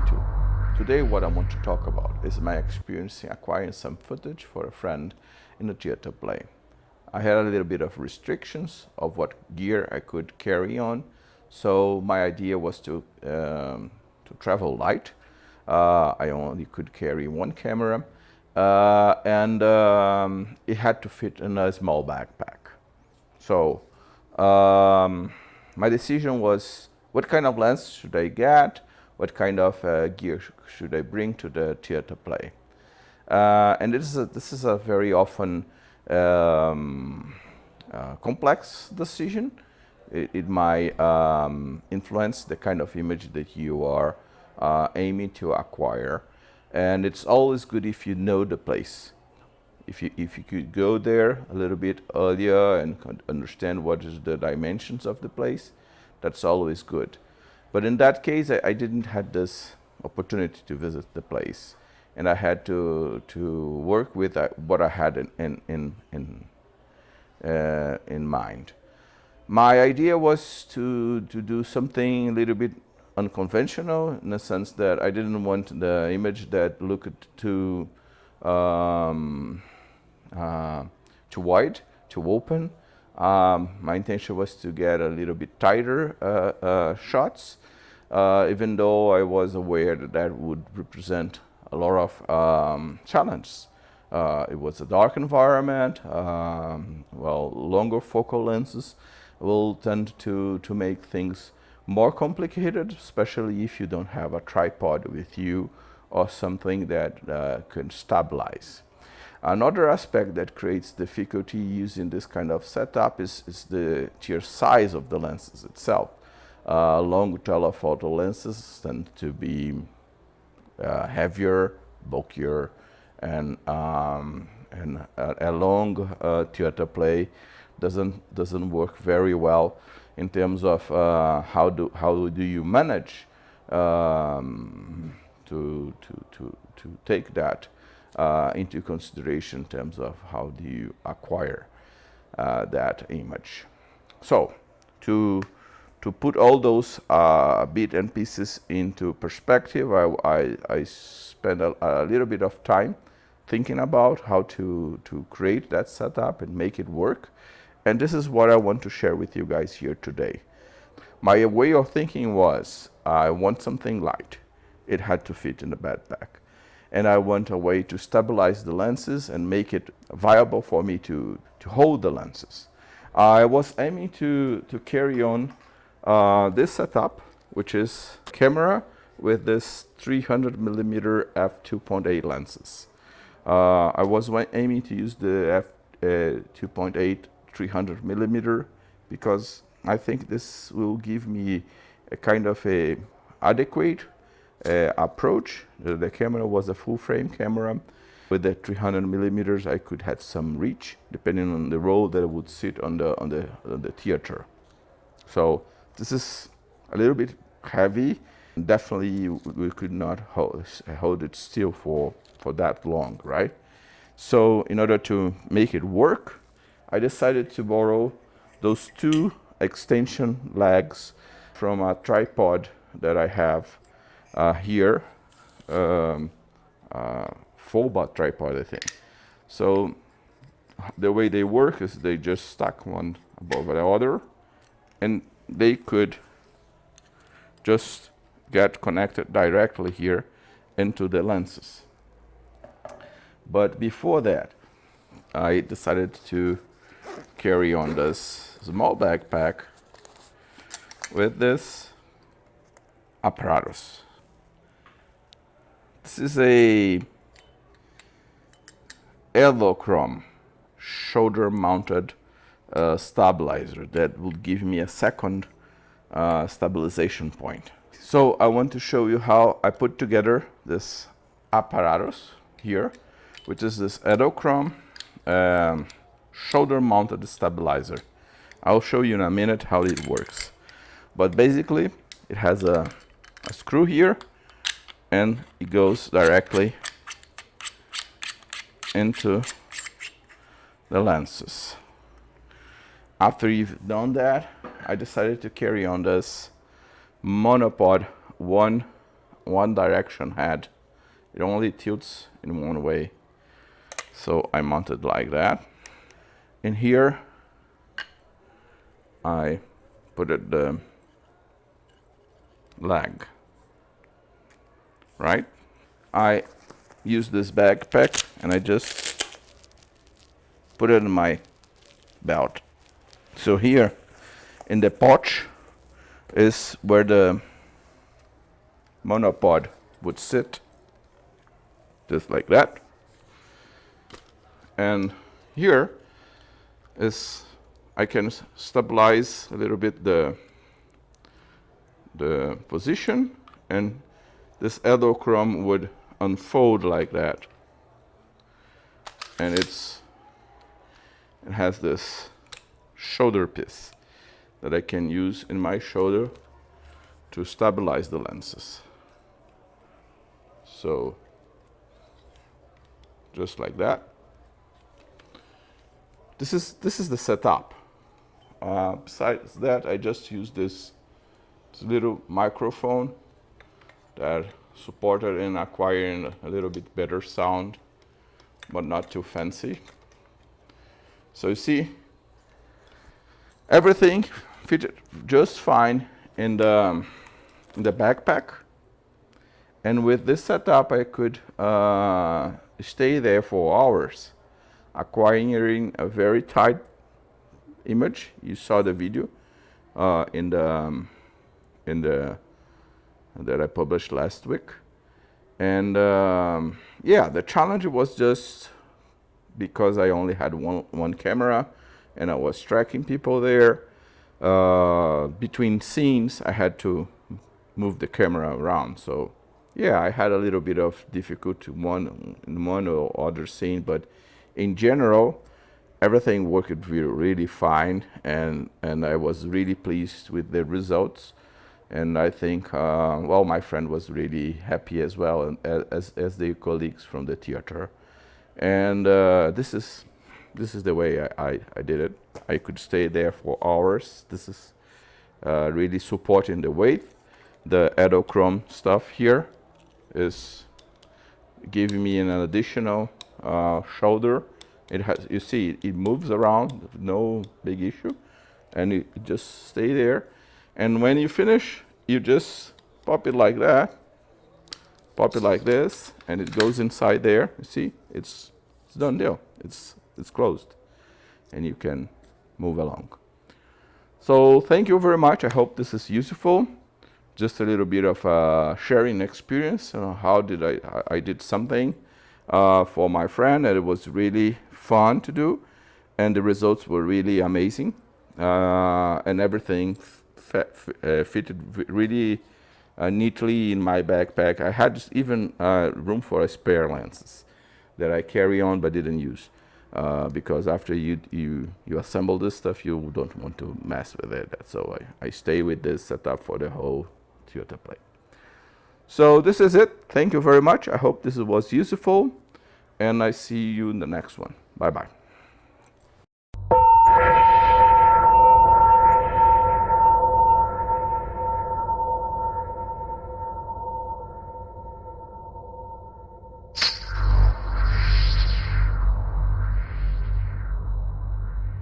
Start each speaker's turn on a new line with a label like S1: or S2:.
S1: to. Today what I want to talk about is my experience in acquiring some footage for a friend in a theater play. I had a little bit of restrictions of what gear I could carry on, so my idea was to travel light. I only could carry one camera, and it had to fit in a small backpack. So my decision was, what kind of lens should I get? What kind of gear should I bring to the theater play? And this is a very often complex decision. It might influence the kind of image that you are aiming to acquire. And it's always good if you know the place. If you could go there a little bit earlier and understand what is the dimensions of the place, that's always good. But in that case, I didn't have this opportunity to visit the place, and I had to work with what I had in mind. My idea was to do something a little bit unconventional, in the sense that I didn't want the image that looked too wide, too open. My intention was to get a little bit tighter shots, even though I was aware that that would represent a lot of challenges. It was a dark environment. Longer focal lenses will tend to make things more complicated, especially if you don't have a tripod with you or something that can stabilize. Another aspect that creates difficulty using this kind of setup is the sheer size of the lenses itself. Long telephoto lenses tend to be heavier, bulkier, and a long theater play doesn't work very well in terms of how do you manage to take that into consideration in terms of how do you acquire that image. So to put all those bits and pieces into perspective, I spent a little bit of time thinking about how to create that setup and make it work. And this is what I want to share with you guys here today. My way of thinking was, I want something light. It had to fit in the backpack. And I want a way to stabilize the lenses and make it viable for me to hold the lenses. I was aiming to carry on this setup, which is camera with this 300mm f2.8 lenses. I was aiming to use the f2.8 300mm because I think this will give me a kind of a adequate approach. The camera was a full frame camera. With the 300mm, I could have some reach depending on the role that would sit on the theater. So this is a little bit heavy. Definitely we could not hold it still for that long, right? So in order to make it work, I decided to borrow those two extension legs from a tripod that I have here, full butt tripod, I think. So the way they work is they just stack one above the other, and they could just get connected directly here into the lenses. But before that, I decided to carry on this small backpack with this apparatus. This is a Elochrome shoulder-mounted stabilizer that will give me a second stabilization point. So I want to show you how I put together this apparatus here, which is this Elochrome shoulder-mounted stabilizer. I'll show you in a minute how it works. But basically, it has a screw here, and it goes directly into the lenses. After you've done that, I decided to carry on this monopod 1 one direction head. It only tilts in one way. So I mount it like that. In here, I put it the leg, right? I use this backpack and I just put it in my belt. So here in the pouch is where the monopod would sit, just like that. And here is, I can stabilize a little bit the position, and this Edelchrome would unfold like that. And it has this shoulder piece that I can use in my shoulder to stabilize the lenses. So just like that. This is the setup. Besides that, I just use this little microphone that supported in acquiring a little bit better sound, but not too fancy. So you see, everything fitted just fine in the backpack. And with this setup, I could stay there for hours, acquiring a very tight image. You saw the video that I published last week. And yeah, the challenge was just because I only had one camera and I was tracking people there. Between scenes, I had to move the camera around. So yeah, I had a little bit of difficulty in one or other scene, but in general, everything worked really fine, and I was really pleased with the results. And I think, well, my friend was really happy as well, and as the colleagues from the theater. And this is the way I did it. I could stay there for hours. This is really supporting the weight. The Edelchrome stuff here is giving me an additional shoulder. It has, you see, it moves around, no big issue, and it just stay there. And when you finish, you just pop it like that, pop it like this, and it goes inside there. You see, it's done deal. It's closed, and you can move along. So thank you very much. I hope this is useful. Just a little bit of sharing experience. How did I did something for my friend, and it was really fun to do, and the results were really amazing, and everything fitted really neatly in my backpack. I had even room for a spare lenses that I carry on but didn't use, because after you assemble this stuff, you don't want to mess with it. So I stay with this setup for the whole theater play. So this is it. Thank you very much. I hope this was useful, and I see you in the next one. Bye-bye.